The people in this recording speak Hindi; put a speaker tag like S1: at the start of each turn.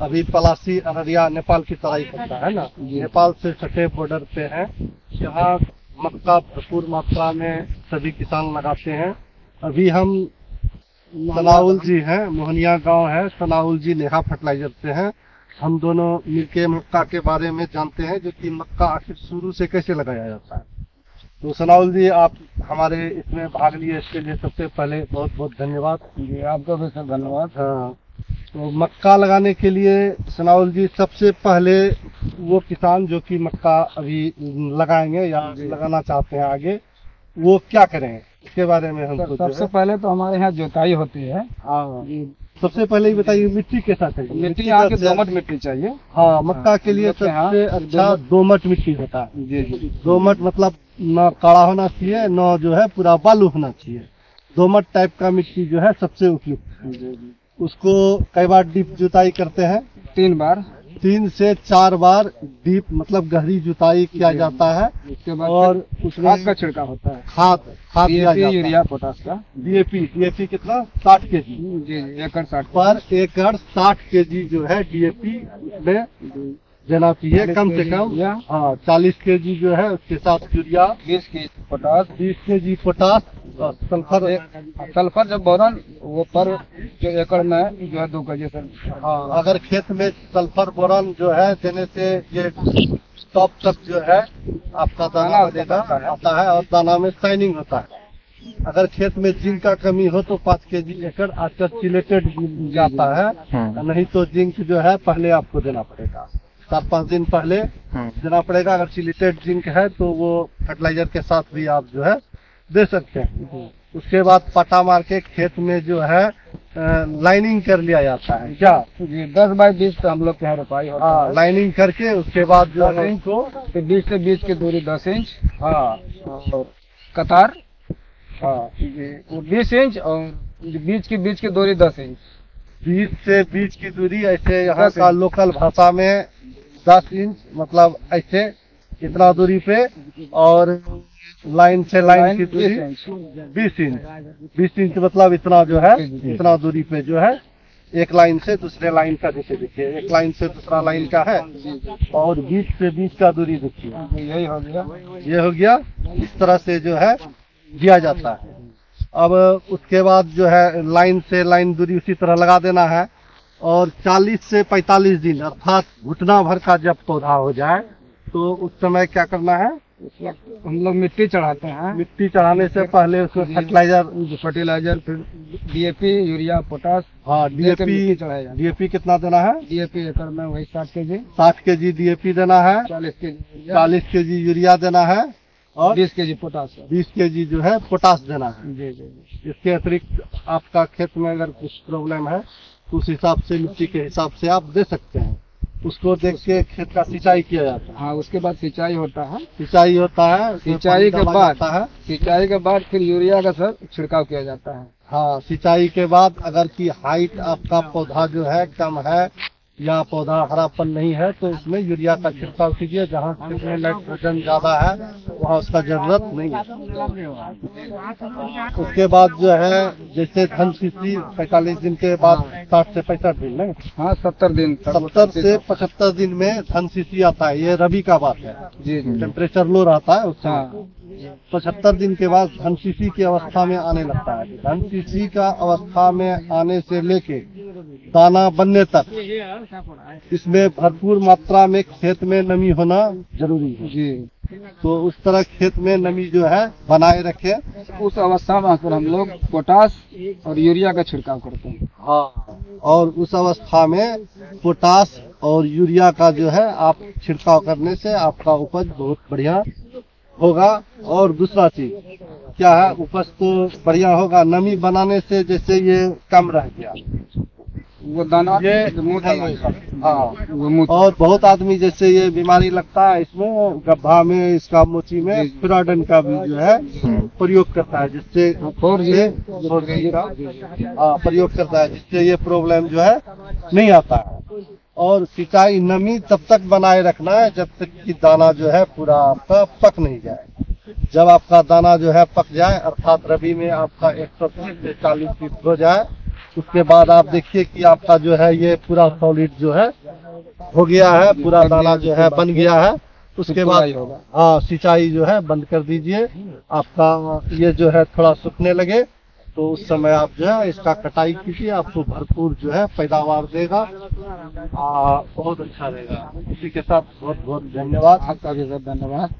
S1: अभी पलासी अररिया नेपाल की तराई पड़ता है ना, नेपाल से सटे बॉर्डर पे है। यहाँ मक्का भरपूर मात्रा में सभी किसान लगाते हैं। अभी हम सनाउल जी हैं, मोहनिया गांव है, सनाउल जी नेहा फर्टिलाइजर से हैं। हम दोनों मिलके मक्का के बारे में जानते हैं, जो कि मक्का आखिर शुरू से कैसे लगाया जाता है। तो सनाउल जी, आप हमारे इसमें भाग लिए, इसके लिए सबसे पहले बहुत बहुत धन्यवाद।
S2: जी, आपका भी सर धन्यवाद।
S1: हाँ, तो मक्का लगाने के लिए सनाउल जी, सबसे पहले वो किसान जो कि मक्का अभी लगाएंगे या लगाना चाहते हैं आगे, वो क्या करें, इसके बारे में हम
S2: सबसे पहले तो हमारे यहाँ जोताई होती है।
S1: हाँ, सबसे पहले ही बताइए मिट्टी कैसा चाहिए?
S2: मिट्टी यहाँ की दोमट मिट्टी चाहिए।
S1: हाँ, मक्का के लिए सबसे अच्छा दोमट मिट्टी होता है।
S2: जी जी।
S1: दोमट मतलब न काला होना चाहिए, न जो है पूरा बालू होना चाहिए। दोमट टाइप का मिट्टी जो है सबसे उपयुक्त। उसको कई बार डीप जुताई करते हैं?
S2: 3 बार।
S1: 3 से 4 बार डीप मतलब गहरी जुताई किया जाता है।
S2: उसके बाद
S1: और
S2: उसमें खाद का छिड़काव होता है।
S1: खाद
S2: यूरिया पोटास का।
S1: डीएपी कितना? 60 केजी।
S2: जी, एकड़ 60
S1: पर एकड़ 60 केजी जो है डीएपी में देना चाहिए कम से कम। हाँ, 40 केजी जो है उसके साथ urea,
S2: 20 KG potash,
S1: 20 KG potash और
S2: सल्फर जब बोरन वो पर जो एकड़ में जो है 2 केजी सर।
S1: हाँ, अगर खेत में सल्फर बोरन जो है देने से ये टॉप तक जो है आपका दाना आता है और दाना में शाइनिंग होता है। अगर खेत में जिंक का कमी हो तो 5 केजी एकड़ आजकल चिलेटेड जाता है, नहीं तो जिंक जो है पहले आपको देना पड़ेगा, 4-5 दिन पहले देना पड़ेगा। अगर चिलेटेड जिंक है तो वो फर्टिलाइजर के साथ भी आप जो है दे सकते हैं। उसके बाद पटा मार के खेत में जो है लाइनिंग कर लिया जाता है। क्या
S2: 10 बाई 20 तो हम लोग के यहाँ रोपाई होता है।
S1: लाइनिंग करके उसके बाद जो है इनको
S2: 20 से 20 की दूरी 10 इंच।
S1: हाँ,
S2: और कतार
S1: हाँ,
S2: वो 20 इंच और बीच की दूरी 10 इंच।
S1: 20 से 20 की दूरी ऐसे यहाँ का लोकल भाषा में 10 इंच मतलब ऐसे इतना दूरी पे, और लाइन से लाइन की दूरी 20 इंच मतलब इतना जो है, इतना दूरी पे जो है एक लाइन से दूसरे लाइन का, जैसे देखिए एक लाइन से दूसरा लाइन का है, और 20 से 20 का दूरी देखिए,
S2: यही हो गया।
S1: ये हो गया। इस तरह से जो है दिया जाता है। अब उसके बाद जो है लाइन से लाइन दूरी उसी तरह लगा देना है, और 40 से 45 दिन अर्थात घुटना भर का जब पौधा हो जाए तो उस समय क्या करना है?
S2: हम लोग मिट्टी चढ़ाते हैं।
S1: मिट्टी चढ़ाने से पहले उसमें
S2: फर्टिलाइजर, फिर डीएपी, यूरिया, पोटास।
S1: हाँ, डीएपी कितना देना है?
S2: डीएपी एकड़ में वही 60 केजी।
S1: 60 केजी डीएपी देना है, 40 केजी यूरिया देना है, और
S2: 20 केजी पोटास,
S1: 20 केजी जो है पोटास देना है।
S2: जी जी।
S1: इसके अतिरिक्त आपका खेत में अगर कुछ प्रॉब्लम है तो उस हिसाब से मिट्टी के हिसाब से आप दे सकते हैं। उसको देख के खेत का सिंचाई किया जाता है।
S2: हाँ, उसके बाद सिंचाई होता है।
S1: सिंचाई
S2: के बाद फिर यूरिया का सर छिड़काव किया जाता है।
S1: हाँ, सिंचाई के बाद अगर की हाइट आपका पौधा जो है कम है या पौधा हरापन नहीं है तो उसमें यूरिया का छिड़काव कीजिए। जहाँ में नाइट्रोजन ज्यादा है वहाँ उसका जरूरत नहीं है। उसके बाद जो है जैसे धन सीसी 45 दिन के बाद 60 से 65 दिन में,
S2: हाँ 70 दिन
S1: 70 से 75 दिन में धन सीसी आता है। ये रबी का बात है।
S2: जी,
S1: टेम्परेचर लो रहता है उसमें। 75 दिन के बाद धन सीसी की अवस्था में आने लगता है। धन सीसी का अवस्था में आने से लेके दाना बनने तक इसमें भरपूर मात्रा में खेत में नमी होना जरूरी है।
S2: जी,
S1: तो उस तरह खेत में नमी जो है बनाए रखे।
S2: उस अवस्था में आकर हम लोग पोटास और यूरिया का छिड़काव करते हैं।
S1: हाँ, और उस अवस्था में पोटास और यूरिया का जो है आप छिड़काव करने से आपका उपज बहुत बढ़िया होगा। और दूसरा चीज क्या है, उपज तो बढ़िया होगा। नमी बनाने से जैसे ये कम रह गया
S2: वो दाना
S1: ये हाँ, और बहुत आदमी जैसे ये बीमारी लगता है इसमें गड्ढा में, इसका मोची में पिराडन का भी जो है प्रयोग करता है, जिससे प्रयोग करता है, जिससे ये प्रॉब्लम जो है नहीं आता है। और सिंचाई नमी तब तक बनाए रखना है जब तक कि दाना जो है पूरा आपका पक नहीं जाए। जब आपका दाना जो है पक जाए, अर्थात रबी में आपका 130 से 40 फीट हो जाए, उसके बाद आप देखिए कि आपका जो है ये पूरा सॉलिड जो है हो गया है, पूरा दाना जो है बन गया है। उसके बाद हाँ सिंचाई जो है बंद कर दीजिए। आपका ये जो है थोड़ा सूखने लगे तो उस समय आप जो है इसका कटाई कीजिए, आपको भरपूर जो है पैदावार देगा, बहुत अच्छा रहेगा। इसी के साथ बहुत बहुत धन्यवाद।
S2: आपका भी बहुत धन्यवाद।